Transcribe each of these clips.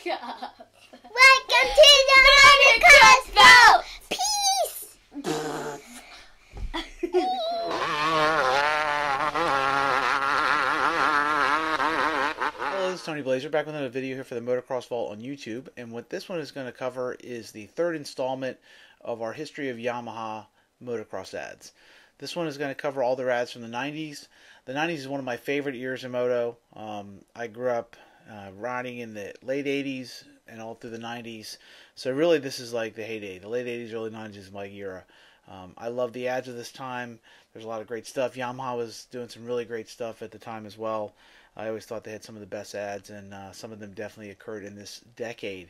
Welcome to the Motocross Bowl! Peace! Hello, this is Tony Blazer back with another video here for the Motocross Vault on YouTube, and what this one is going to cover is the third installment of our history of Yamaha Motocross ads. This one is going to cover all their ads from the 90s. The 90s is one of my favorite years in moto. I grew up riding in the late 80s and all through the 90s, so really this is like the heyday. The late 80s, early 90s is my era. I love the ads of this time. There's a lot of great stuff. Yamaha was doing some really great stuff at the time as well. I always thought they had some of the best ads, and some of them definitely occurred in this decade.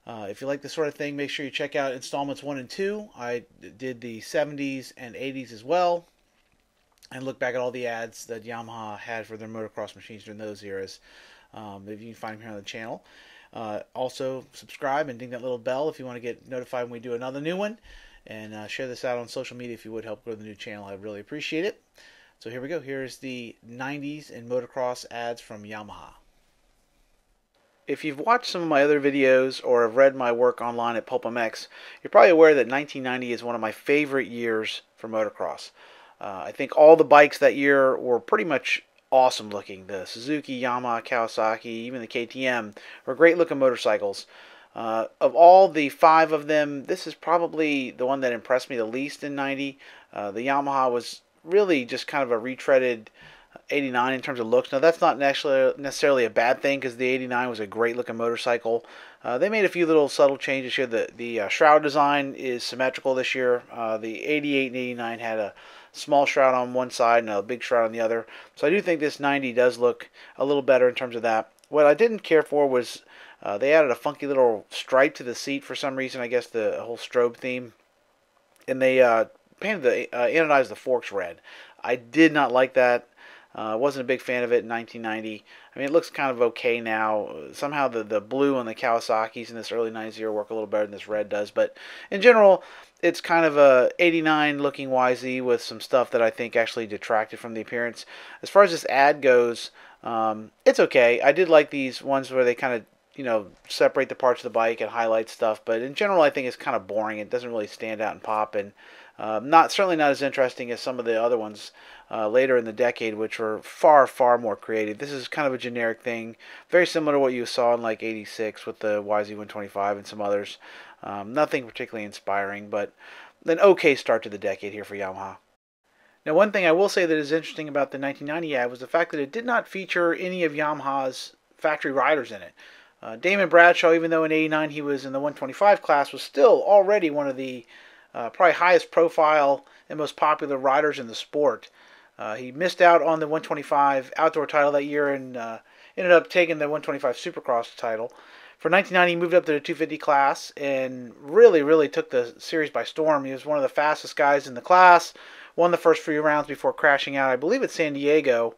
If you like this sort of thing, make sure you check out installments 1 and 2. I did the 70s and 80s as well, and look back at all the ads that Yamaha had for their motocross machines during those eras. If you can find them here on the channel. Also, subscribe and ding that little bell if you want to get notified when we do another new one. And share this out on social media if you would help grow the new channel. I'd really appreciate it. So here we go. Here's the 90s and motocross ads from Yamaha. If you've watched some of my other videos or have read my work online at PulpMX, you're probably aware that 1990 is one of my favorite years for motocross. I think all the bikes that year were pretty much awesome looking. The Suzuki, Yamaha, Kawasaki, even the KTM were great looking motorcycles. Of all the 5 of them, this is probably the one that impressed me the least in 90. The Yamaha was really just kind of a retreaded 89 in terms of looks. Now that's not necessarily a bad thing, because the 89 was a great looking motorcycle. They made a few little subtle changes here. The shroud design is symmetrical this year. The 88 and 89 had a small shroud on one side and a big shroud on the other. So I do think this 90 does look a little better in terms of that. What I didn't care for was they added a funky little stripe to the seat for some reason. I guess the whole strobe theme. And they anodized the forks red. I did not like that. I wasn't a big fan of it in 1990. I mean, it looks kind of okay now. Somehow the blue on the Kawasaki's in this early 90s era work a little better than this red does. But in general, it's kind of a 89 looking YZ with some stuff that I think actually detracted from the appearance. As far as this ad goes, it's okay. I did like these ones where they kind of, separate the parts of the bike and highlight stuff. But in general, I think it's kind of boring. It doesn't really stand out and pop, and certainly not as interesting as some of the other ones later in the decade, which were far, far more creative. This is kind of a generic thing, very similar to what you saw in like '86 with the YZ125 and some others. Nothing particularly inspiring, but an okay start to the decade here for Yamaha. Now, one thing I will say that is interesting about the 1990 ad was the fact that it did not feature any of Yamaha's factory riders in it. Damon Bradshaw, even though in '89 he was in the 125 class, was still already one of the probably highest profile and most popular riders in the sport. He missed out on the 125 outdoor title that year and ended up taking the 125 Supercross title. For 1990, he moved up to the 250 class and really took the series by storm. He was one of the fastest guys in the class, won the first few rounds before crashing out, I believe, at San Diego,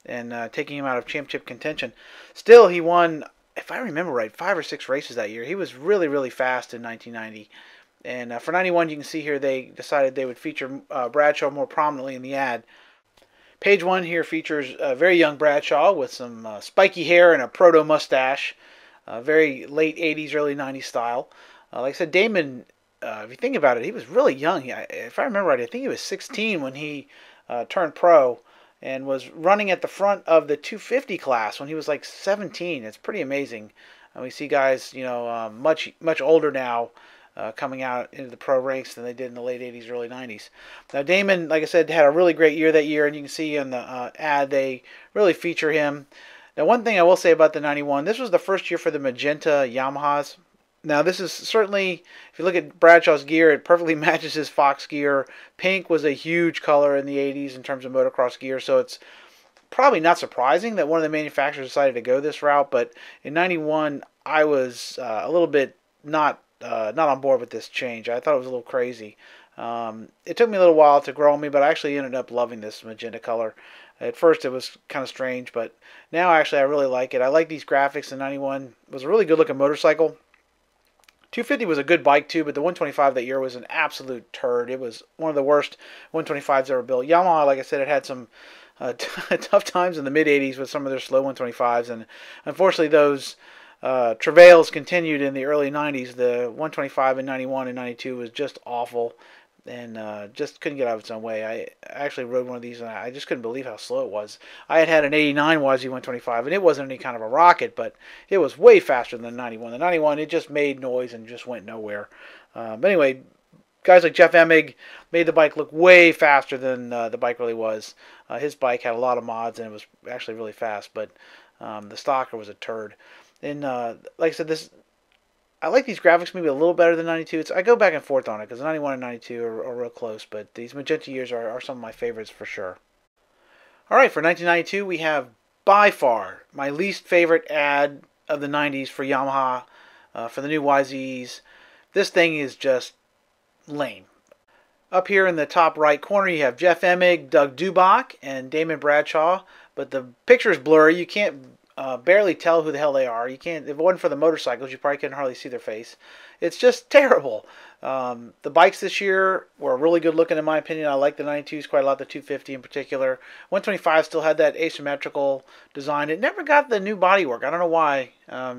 and taking him out of championship contention. Still, he won, if I remember right, 5 or 6 races that year. He was really fast in 1990. And for 91, you can see here they decided they would feature Bradshaw more prominently in the ad. Page 1 here features a very young Bradshaw with some spiky hair and a proto-mustache. Very late 80s, early 90s style. Like I said, Damon, if you think about it, he was really young. If I remember right, I think he was 16 when he turned pro, and was running at the front of the 250 class when he was like 17. It's pretty amazing. And we see guys, much older now, coming out into the pro ranks than they did in the late 80s, early 90s. Now, Damon, like I said, had a really great year that year, and you can see in the ad they really feature him. Now, one thing I will say about the 91, this was the first year for the magenta Yamahas. Now, this is certainly, if you look at Bradshaw's gear, it perfectly matches his Fox gear. Pink was a huge color in the 80s in terms of motocross gear, so it's probably not surprising that one of the manufacturers decided to go this route. But in 91, I was a little bit not on board with this change. I thought it was a little crazy. It took me a little while to grow on me, but I actually ended up loving this magenta color. At first, it was kind of strange, but now actually I really like it. I like these graphics. The 91 was a really good looking motorcycle. 250 was a good bike too, but the 125 that year was an absolute turd. It was one of the worst 125s ever built. Yamaha, like I said, it had some tough times in the mid-'80s with some of their slow 125s, and unfortunately those travails continued in the early 90s. The 125 in 91 and 92 was just awful, and just couldn't get out of its own way. I actually rode one of these, and I just couldn't believe how slow it was. I had an 89 YZ 125, and it wasn't any kind of a rocket, but it was way faster than the 91. The 91, it just made noise and just went nowhere. But anyway, guys like Jeff Emig made the bike look way faster than the bike really was. His bike had a lot of mods, and it was actually really fast, but the stocker was a turd. And like I said, I like these graphics maybe a little better than 92. I go back and forth on it because 91 and 92 are real close, but these magenta years are some of my favorites for sure. All right, for 1992, we have by far my least favorite ad of the 90s for Yamaha for the new YZs. This thing is just lame. Up here in the top right corner, you have Jeff Emig, Doug Dubach, and Damon Bradshaw, but the picture is blurry. You can't barely tell who the hell they are. You can't. If it wasn't for the motorcycles, you probably couldn't hardly see their face. It's just terrible. The bikes this year were really good looking in my opinion. I like the 92s quite a lot, the 250 in particular. 125 still had that asymmetrical design. It never got the new bodywork. I don't know why.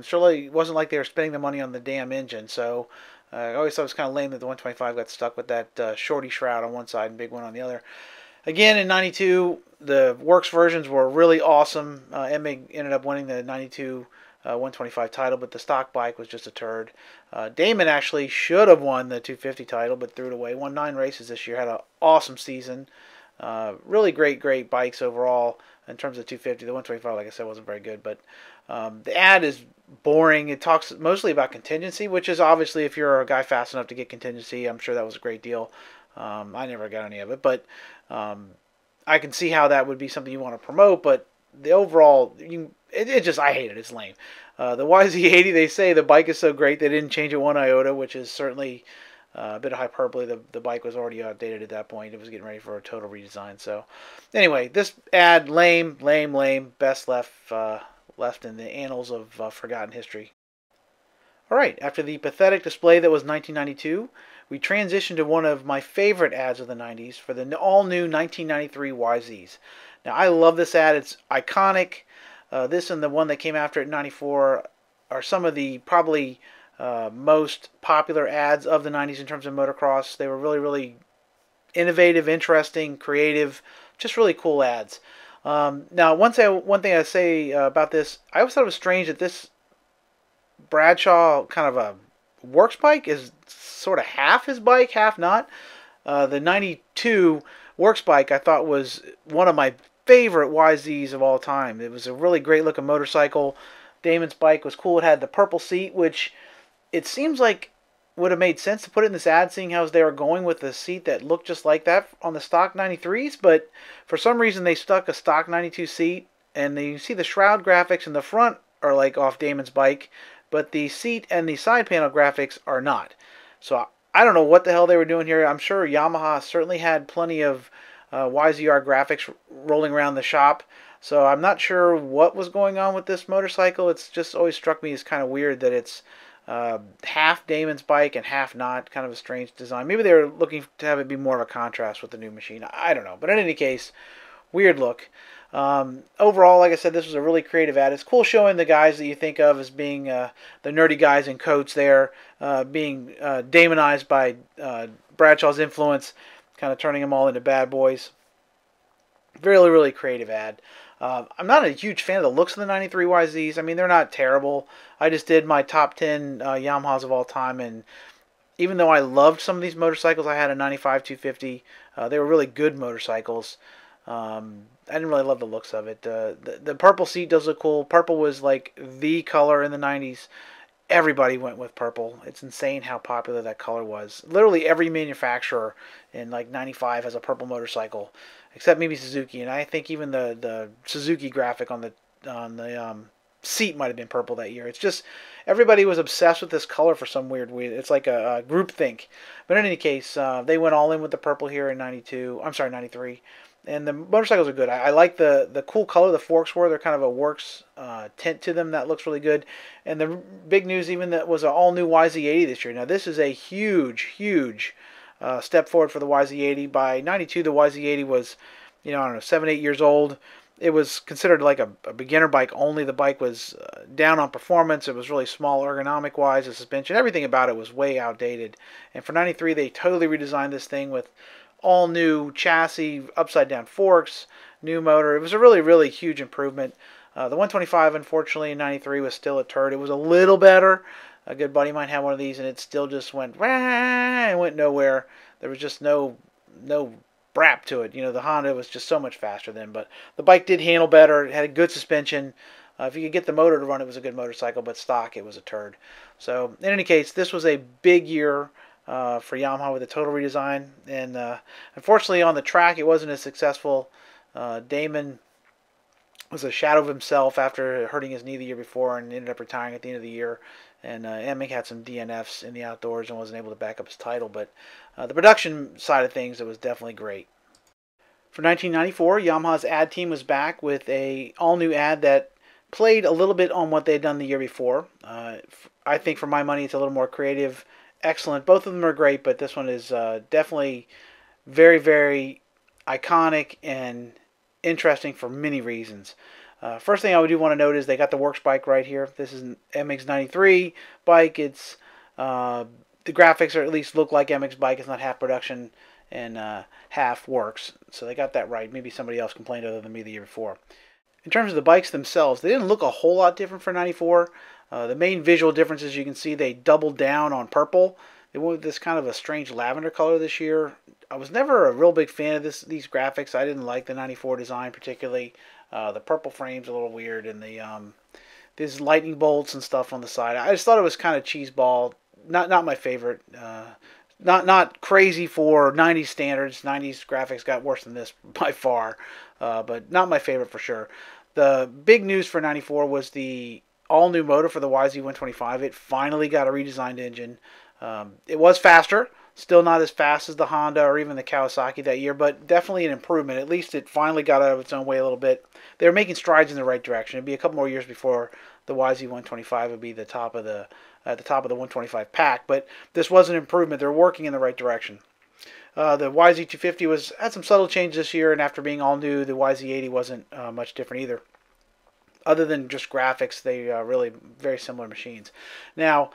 Surely it wasn't like they were spending the money on the damn engine. So I always thought it was kind of lame that the 125 got stuck with that shorty shroud on one side and big one on the other. Again, in 92, the works versions were really awesome. Emig ended up winning the 92 125 title, but the stock bike was just a turd. Damon actually should have won the 250 title, but threw it away. Won 9 races this year. Had an awesome season. Really great bikes overall in terms of 250. The 125, like I said, wasn't very good, but the ad is boring. It talks mostly about contingency, which is obviously, if you're a guy fast enough to get contingency, I'm sure that was a great deal. I never got any of it, but I can see how that would be something you want to promote, but the overall, I hate it. It's lame. The YZ80, they say the bike is so great they didn't change it one iota, which is certainly a bit of hyperbole. The bike was already outdated at that point. It was getting ready for a total redesign. So anyway, this ad, lame. Best left in the annals of forgotten history. All right, after the pathetic display that was 1992, we transitioned to one of my favorite ads of the 90s for the all-new 1993 YZs. Now, I love this ad. It's iconic. This and the one that came after it in 94 are some of the probably most popular ads of the 90s in terms of motocross. They were really innovative, interesting, creative, just really cool ads. Now, one thing I say about this, I always thought it was strange that this Bradshaw kind of a works bike is sort of half his bike, half not. The 92 works bike I thought was one of my favorite YZs of all time. It was a really great looking motorcycle. Damon's bike was cool. It had the purple seat, which it seems like would have made sense to put it in this ad, seeing how they were going with the seat that looked just like that on the stock 93s, but for some reason they stuck a stock 92 seat, and you see the shroud graphics in the front are like off Damon's bike, but the seat and the side panel graphics are not. So I don't know what the hell they were doing here. I'm sure Yamaha certainly had plenty of YZR graphics rolling around the shop, so I'm not sure what was going on with this motorcycle. It's just always struck me as kind of weird that it's half Damon's bike and half not. Kind of a strange design. Maybe they were looking to have it be more of a contrast with the new machine. I don't know. But in any case, weird look. Overall, like I said, this was a really creative ad. It's cool showing the guys that you think of as being the nerdy guys in coats there, being Damonized by Bradshaw's influence, kind of turning them all into bad boys. Really creative ad. I'm not a huge fan of the looks of the 93 YZs. I mean, they're not terrible. I just did my top 10 Yamahas of all time, and even though I loved some of these motorcycles, I had a 95 250. They were really good motorcycles. I didn't really love the looks of it. The purple seat does look cool. Purple was like the color in the 90s. Everybody went with purple. It's insane how popular that color was. Literally every manufacturer in like 95 has a purple motorcycle, except maybe Suzuki. And I think even the Suzuki graphic on the seat might have been purple that year. It's just everybody was obsessed with this color for some weird. It's like a group think. But in any case, they went all in with the purple here in 92. I'm sorry, 93. And the motorcycles are good. I like the cool color the forks were. They're kind of a works tint to them. That looks really good. And the big news even that was an all-new YZ80 this year. Now, this is a huge step forward for the YZ80. By 92, the YZ80 was, I don't know, 7, 8 years old. it was considered like a beginner bike only. The bike was down on performance. It was really small ergonomic wise. The suspension, everything about it was way outdated. And for 93, they totally redesigned this thing with all new chassis, upside down forks, new motor. It was a really, really huge improvement. The 125, unfortunately, in 93 was still a turd. It was a little better. A good buddy of mine had one of these, and it still just went rah, and went nowhere. There was just no brap to it. You know, the Honda was just so much faster then. But the bike did handle better. It had a good suspension. If you could get the motor to run, it was a good motorcycle. But stock, it was a turd. So in any case, this was a big year for Yamaha with a total redesign. And unfortunately, on the track, it wasn't as successful. Damon was a shadow of himself after hurting his knee the year before and ended up retiring at the end of the year. And Emig had some DNFs in the outdoors and wasn't able to back up his title. But the production side of things, it was definitely great. For 1994, Yamaha's ad team was back with a all-new ad that played a little bit on what they'd done the year before. I think for my money, it's a little more creative, excellent. Both of them are great, but this one is definitely very, very iconic and interesting for many reasons. First thing I do want to note is they got the works bike right here. This is an MX 93 bike. It's the graphics are at least look like MX bike. It's not half production and half works. So they got that right. Maybe somebody else complained other than me the year before. In terms of the bikes themselves, they didn't look a whole lot different for 94. The main visual differences you can see, they doubled down on purple. They went with this kind of a strange lavender color this year. I was never a real big fan of these graphics. I didn't like the 94 design particularly. The purple frame's a little weird, and these lightning bolts and stuff on the side. I just thought it was kind of cheeseball. Not my favorite. Not crazy for 90s standards. 90s graphics got worse than this by far, but not my favorite for sure. The big news for 94 was the all-new motor for the YZ125. It finally got a redesigned engine. It was faster. Still not as fast as the Honda or even the Kawasaki that year, but definitely an improvement. At least it finally got out of its own way a little bit. They were making strides in the right direction. It'd be a couple more years before the YZ125 would be at the top of the 125 pack, but this was an improvement. They're working in the right direction. The YZ250 had some subtle changes this year, and after being all new, the YZ80 wasn't much different either. Other than just graphics, they really very similar machines. Now,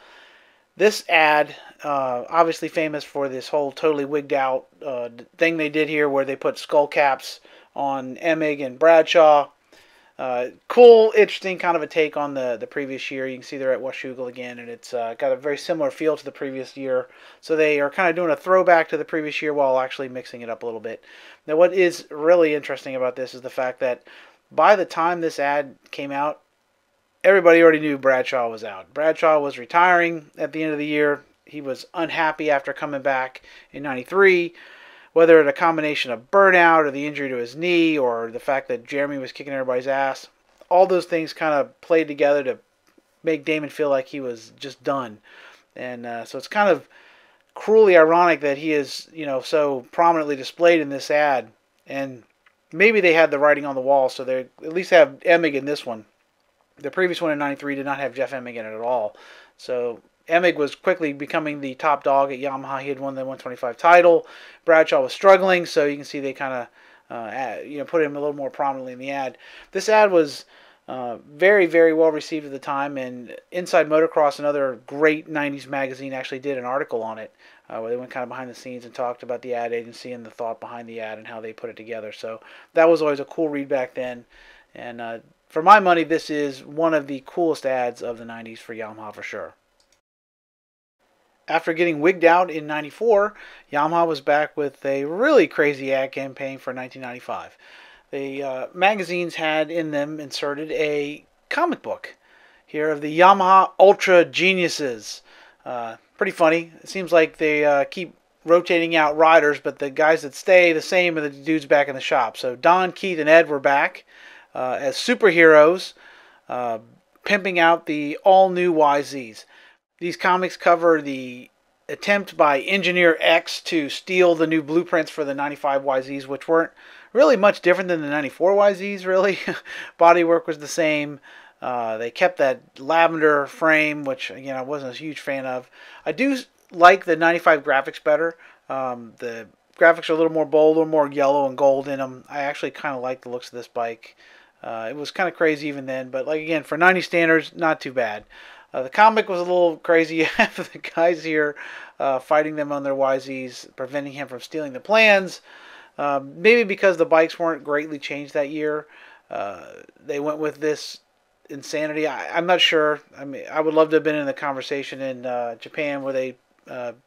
this ad, obviously famous for this whole totally wigged out thing they did here where they put skull caps on Emig and Bradshaw. Cool, interesting kind of a take on the previous year. You can see they're at Washougal again, and it's got a very similar feel to the previous year. So they are kind of doing a throwback to the previous year while actually mixing it up a little bit. Now, what is really interesting about this is the fact that by the time this ad came out, everybody already knew Bradshaw was out. Bradshaw was retiring at the end of the year. He was unhappy after coming back in 93. Whether it's a combination of burnout or the injury to his knee or the fact that Jeremy was kicking everybody's ass, all those things kind of played together to make Damon feel like he was just done. And so it's kind of cruelly ironic that he is, so prominently displayed in this ad. And maybe they had the writing on the wall, so they at least have Emig in this one. The previous one in 93 did not have Jeff Emig in it at all. So Emig was quickly becoming the top dog at Yamaha. He had won the 125 title. Bradshaw was struggling, so you can see they kind of put him a little more prominently in the ad. This ad was very, very well received at the time, and Inside Motocross, another great 90s magazine, actually did an article on it where they went kind of behind the scenes and talked about the ad agency and the thought behind the ad and how they put it together. So that was always a cool read back then. And for my money, this is one of the coolest ads of the 90s for Yamaha for sure. After getting wigged out in 94, Yamaha was back with a really crazy ad campaign for 1995. The magazines had in them inserted a comic book here of the Yamaha Ultra Geniuses. Pretty funny. It seems like they keep rotating out riders, but the guys that stay the same are the dudes back in the shop. So Don, Keith, and Ed were back as superheroes, pimping out the all-new YZs. These comics cover the attempt by Engineer X to steal the new blueprints for the 95 YZs, which weren't really much different than the 94 YZs, really. Bodywork was the same. They kept that lavender frame, which, again, I wasn't a huge fan of. I do like the 95 graphics better. The graphics are a little more bold, a little more yellow and gold in them. I actually kind of like the looks of this bike. It was kind of crazy even then, but like again, for 90 standards, not too bad. The comic was a little crazy. You have the guys here fighting them on their YZs, preventing him from stealing the plans. Maybe because the bikes weren't greatly changed that year, they went with this insanity. I'm not sure. I mean, I would love to have been in the conversation in Japan where they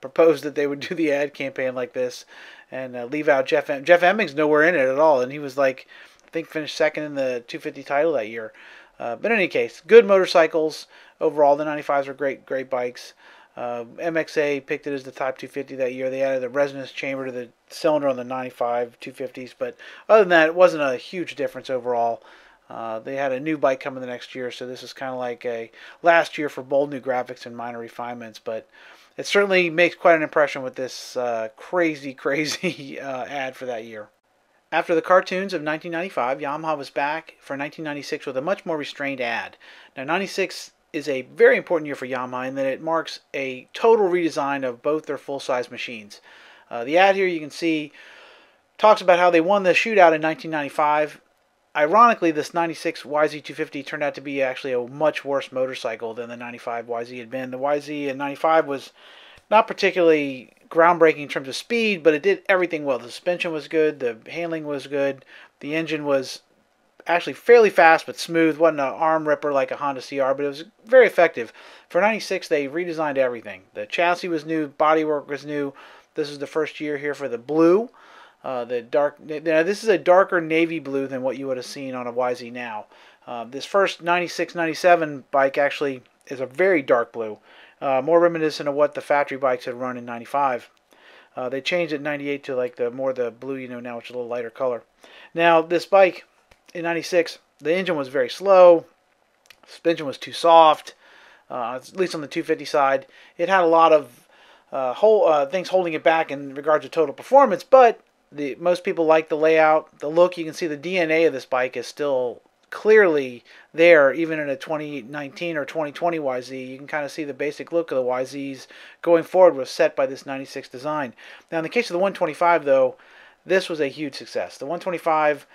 proposed that they would do the ad campaign like this and leave out Jeff. Jeff Emming's nowhere in it at all, and he was like, I think, finished second in the 250 title that year. But in any case, good motorcycles overall. The 95s were great bikes. MXA picked it as the top 250 that year. They added the resonance chamber to the cylinder on the 95 250s, but other than that, it wasn't a huge difference overall. They had a new bike coming the next year, so this is kind of like a last year for bold new graphics and minor refinements, but it certainly makes quite an impression with this crazy ad for that year. After the cartoons of 1995, Yamaha was back for 1996 with a much more restrained ad. Now, 96 is a very important year for Yamaha in that it marks a total redesign of both their full-size machines. The ad here you can see talks about how they won the shootout in 1995. Ironically, this 96 YZ250 turned out to be actually a much worse motorcycle than the 95 YZ had been. The YZ in 95 was not particularly groundbreaking in terms of speed, but it did everything well. The suspension was good, the handling was good, the engine was actually fairly fast but smooth. Wasn't an arm ripper like a Honda CR, but it was very effective. For 96, they redesigned everything. The chassis was new, bodywork was new. This is the first year here for the blue. Now, this is a darker navy blue than what you would have seen on a YZ now. This first 96-97 bike actually is a very dark blue, more reminiscent of what the factory bikes had run in 95. They changed it in 98 to like the blue you know now, which is a little lighter color. Now, this bike in 96, the engine was very slow, suspension was too soft, at least on the 250 side. It had a lot of things holding it back in regards to total performance, but most people like the layout, the look. You can see the DNA of this bike is still clearly there, even in a 2019 or 2020 YZ. You can kind of see the basic look of the YZs going forward was set by this 96 design. Now, in the case of the 125, though, this was a huge success. The 125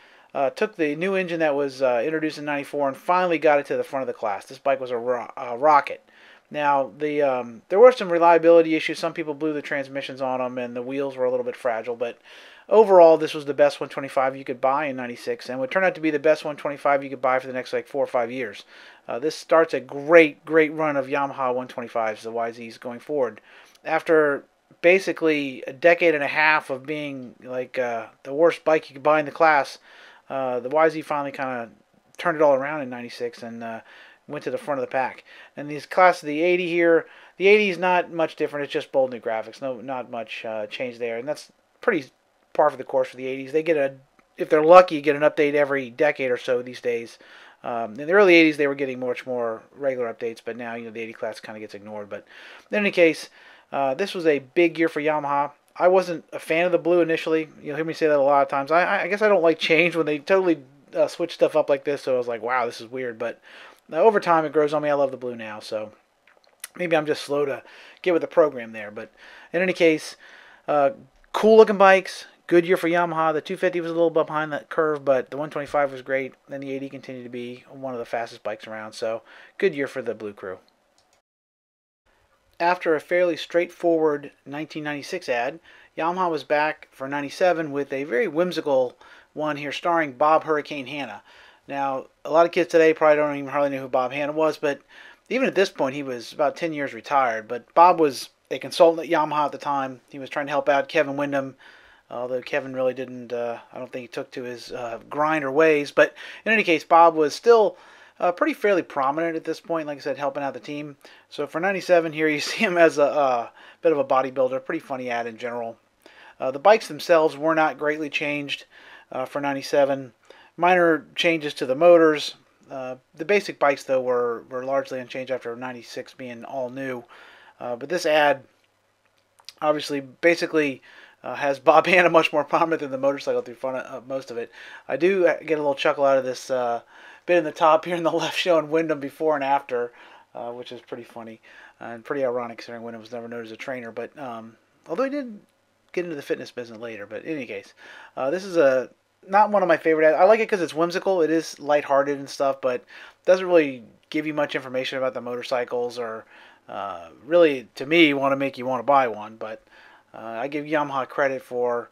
took the new engine that was introduced in 94 and finally got it to the front of the class. This bike was a rocket. Now, there were some reliability issues. Some people blew the transmissions on them, and the wheels were a little bit fragile. But overall, this was the best 125 you could buy in 96, and would turn out to be the best 125 you could buy for the next like 4 or 5 years. This starts a great run of Yamaha 125s, the YZs, going forward. After basically a decade and a half of being like the worst bike you could buy in the class, the YZ finally kind of turned it all around in 96 and went to the front of the pack. And these class of the 80 here, the 80 is not much different. It's just bold new graphics. Not much change there, and that's pretty par for the course for the 80s. They get if they're lucky, get an update every decade or so these days. In the early 80s, they were getting much more regular updates, but now the 80 class kind of gets ignored. But in any case, this was a big year for Yamaha. I wasn't a fan of the blue initially. You'll hear me say that a lot of times. I guess I don't like change when they totally switch stuff up like this. So I was like, wow, this is weird. But over time, it grows on me. I love the blue now. So maybe I'm just slow to get with the program there. But in any case, cool looking bikes. Good year for Yamaha. The 250 was a little behind that curve, but the 125 was great. And the 80 continued to be one of the fastest bikes around. So good year for the blue crew. After a fairly straightforward 1996 ad, Yamaha was back for 97 with a very whimsical one here starring Bob Hurricane Hanna. Now, a lot of kids today probably don't even hardly know who Bob Hanna was, but even at this point, he was about 10 years retired. But Bob was a consultant at Yamaha at the time. He was trying to help out Kevin Windham, although Kevin really didn't, I don't think he took to his grind or ways. But in any case, Bob was still pretty fairly prominent at this point, like I said, helping out the team. So for 97 here, you see him as a bit of a bodybuilder. Pretty funny ad in general. The bikes themselves were not greatly changed for 97. Minor changes to the motors. The basic bikes, though, were largely unchanged after 96 being all new. But this ad, obviously, basically has Bob Hanna much more prominent than the motorcycle through front of most of it. I do get a little chuckle out of this bit in the top here in the left showing Windham before and after, which is pretty funny and pretty ironic considering Windham was never known as a trainer. But although he did get into the fitness business later. But in any case, this is not one of my favorite ads. I like it because it's whimsical. It is lighthearted and stuff, but doesn't really give you much information about the motorcycles or really, to me, want to make you want to buy one. But I give Yamaha credit for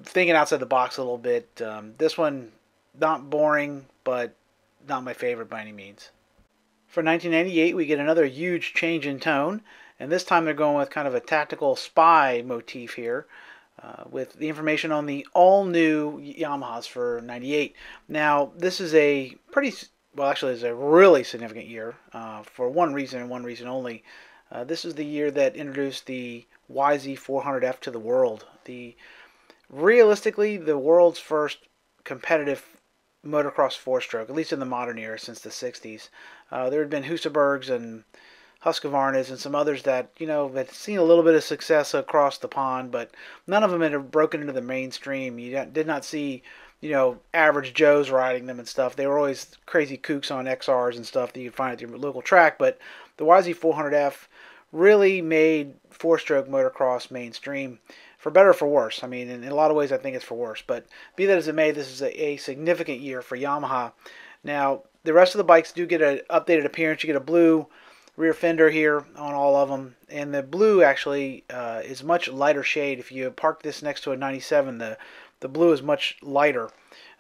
thinking outside the box a little bit. This one, not boring, but not my favorite by any means. For 1998, we get another huge change in tone, and this time they're going with kind of a tactical spy motif here, with the information on the all-new Yamahas for 98. Now, this is a actually, it's a really significant year for one reason and one reason only. This is the year that introduced the YZ400F to the world. Realistically, the world's first competitive motocross four-stroke, at least in the modern era since the 60s. There had been Husabergs and Husqvarnas and some others that, had seen a little bit of success across the pond, but none of them had broken into the mainstream. You did not see, average Joes riding them and stuff. They were always crazy kooks on XRs and stuff that you'd find at your local track, but the YZ400F really made four-stroke motocross mainstream. For better or for worse. I mean, in a lot of ways, I think it's for worse. But be that as it may, this is a significant year for Yamaha. Now, the rest of the bikes do get an updated appearance. You get a blue rear fender here on all of them. And the blue actually is much lighter shade. If you park this next to a 97, the blue is much lighter.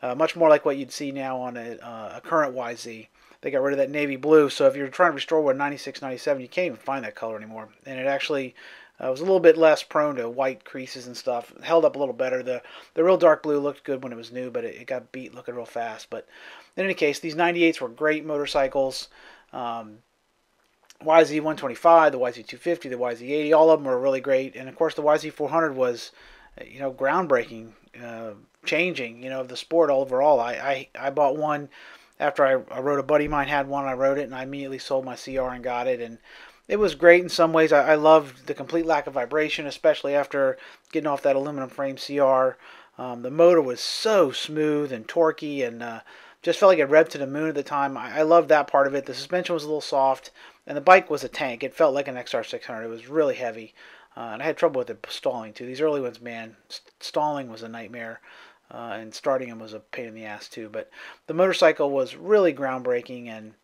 Much more like what you'd see now on a current YZ. They got rid of that navy blue. So if you're trying to restore one 96, 97, you can't even find that color anymore. And it actually was a little bit less prone to white creases and stuff. It held up a little better. The real dark blue looked good when it was new, but it got beat looking real fast. But in any case, these 98s were great motorcycles. YZ125, the YZ250, the YZ80, all of them were really great. And of course, the YZ400 was, groundbreaking, changing, the sport overall. I bought one after I rode. A buddy of mine had one. I rode it, and I immediately sold my CR and got it. And it was great in some ways. I loved the complete lack of vibration, especially after getting off that aluminum frame CR. The motor was so smooth and torquey, and just felt like it revved to the moon at the time. I loved that part of it. The suspension was a little soft, and the bike was a tank. It felt like an XR600. It was really heavy, and I had trouble with it stalling too. These early ones, man, stalling was a nightmare, and starting them was a pain in the ass too. But the motorcycle was really groundbreaking, and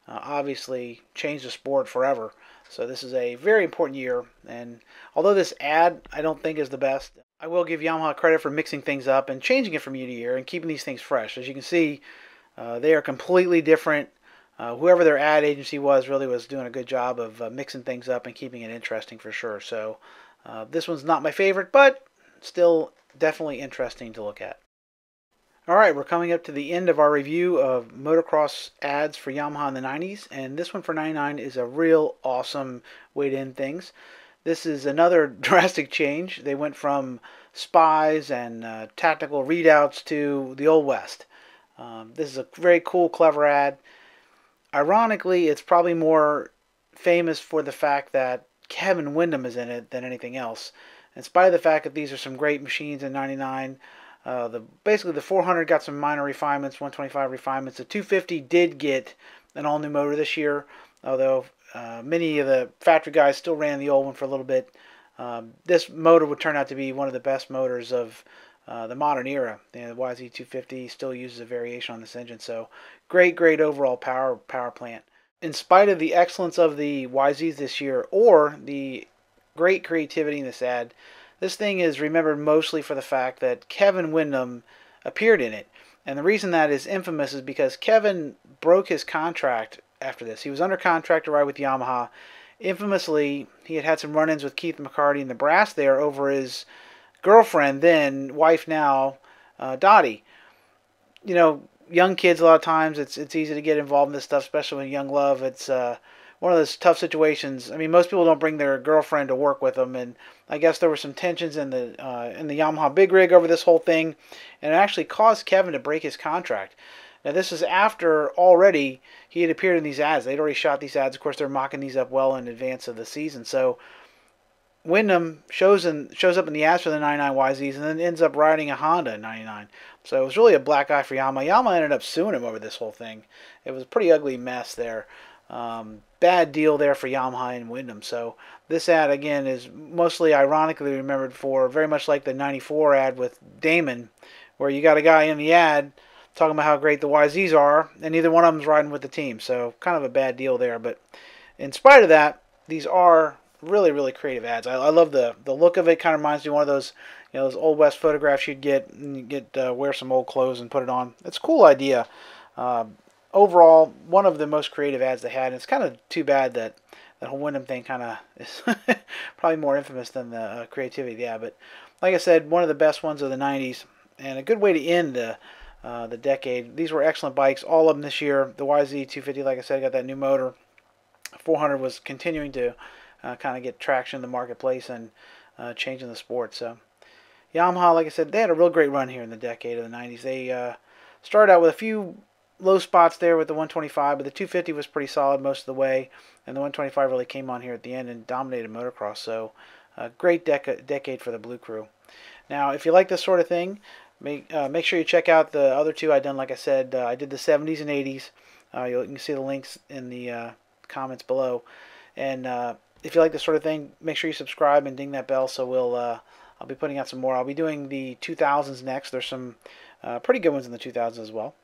obviously changed the sport forever. So this is a very important year, and although this ad I don't think is the best, I will give Yamaha credit for mixing things up and changing it from year to year and keeping these things fresh. As you can see, they are completely different. Whoever their ad agency really was doing a good job of mixing things up and keeping it interesting for sure. So this one's not my favorite, but still definitely interesting to look at. Alright, we're coming up to the end of our review of motocross ads for Yamaha in the 90s, and this one for 99 is a real awesome way to end things. This is another drastic change. They went from spies and tactical readouts to the Old West. This is a very cool, clever ad. Ironically, it's probably more famous for the fact that Kevin Windham is in it than anything else. In spite of the fact that these are some great machines in 99, basically the 400 got some minor refinements, 125 refinements. The 250 did get an all-new motor this year, although many of the factory guys still ran the old one for a little bit. This motor would turn out to be one of the best motors of the modern era. The YZ250 still uses a variation on this engine, so great overall power plant. In spite of the excellence of the YZs this year, or the great creativity in this ad, this thing is remembered mostly for the fact that Kevin Windham appeared in it. And the reason that is infamous is because Kevin broke his contract after this. He was under contract to ride with Yamaha. Infamously, he had some run-ins with Keith McCarty and the brass there over his girlfriend, then wife now, Dottie. Young kids, a lot of times, it's easy to get involved in this stuff, especially with young love. It's one of those tough situations. I mean, most people don't bring their girlfriend to work with them, and I guess there were some tensions in the Yamaha big rig over this whole thing, and it actually caused Kevin to break his contract. Now, this is after already he had appeared in these ads. They'd already shot these ads. Of course, they're mocking these up well in advance of the season. So Windham shows up in the ads for the 99 YZs and then ends up riding a Honda in 99. So it was really a black eye for Yamaha. Yamaha ended up suing him over this whole thing. It was a pretty ugly mess there. Bad deal there for Yamaha and Wyndham. So this ad, again, is mostly ironically remembered for very much like the 94 ad with Damon, where you got a guy in the ad talking about how great the YZs are, and neither one of them's riding with the team. So kind of a bad deal there. But in spite of that, these are really, really creative ads. I love the look of it. Kind of reminds me of one of those, those old west photographs you'd get, and you get wear some old clothes and put it on. It's a cool idea. Uh, Overall, one of the most creative ads they had. And it's kind of too bad that that whole Wyndham thing kind of is probably more infamous than the creativity. Yeah, but like I said, one of the best ones of the 90s, and a good way to end the decade. These were excellent bikes, all of them this year. The YZ250, like I said, got that new motor. 400 was continuing to kind of get traction in the marketplace and changing the sport. So Yamaha, like I said, they had a real great run here in the decade of the 90s. They started out with a few low spots there with the 125, but the 250 was pretty solid most of the way, and the 125 really came on here at the end and dominated motocross. So a great decade for the Blue Crew. Now, if you like this sort of thing, make sure you check out the other two I done. Like I said, I did the 70s and 80s. You can see the links in the comments below. And if you like this sort of thing, make sure you subscribe and ding that bell, so I'll be putting out some more. I'll be doing the 2000s next. There's some pretty good ones in the 2000s as well.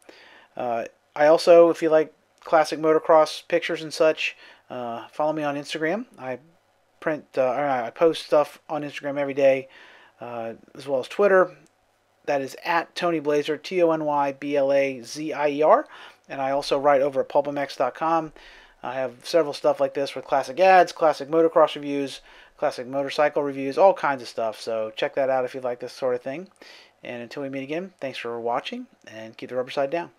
I also, if you like classic motocross pictures and such, follow me on Instagram. I post stuff on Instagram every day, as well as Twitter. That is at Tony Blazer, TonyBlazer, and I also write over at pulpmx.com. I have several stuff like this with classic ads, classic motocross reviews, classic motorcycle reviews, all kinds of stuff. So check that out if you like this sort of thing. And until we meet again, thanks for watching, and keep the rubber side down.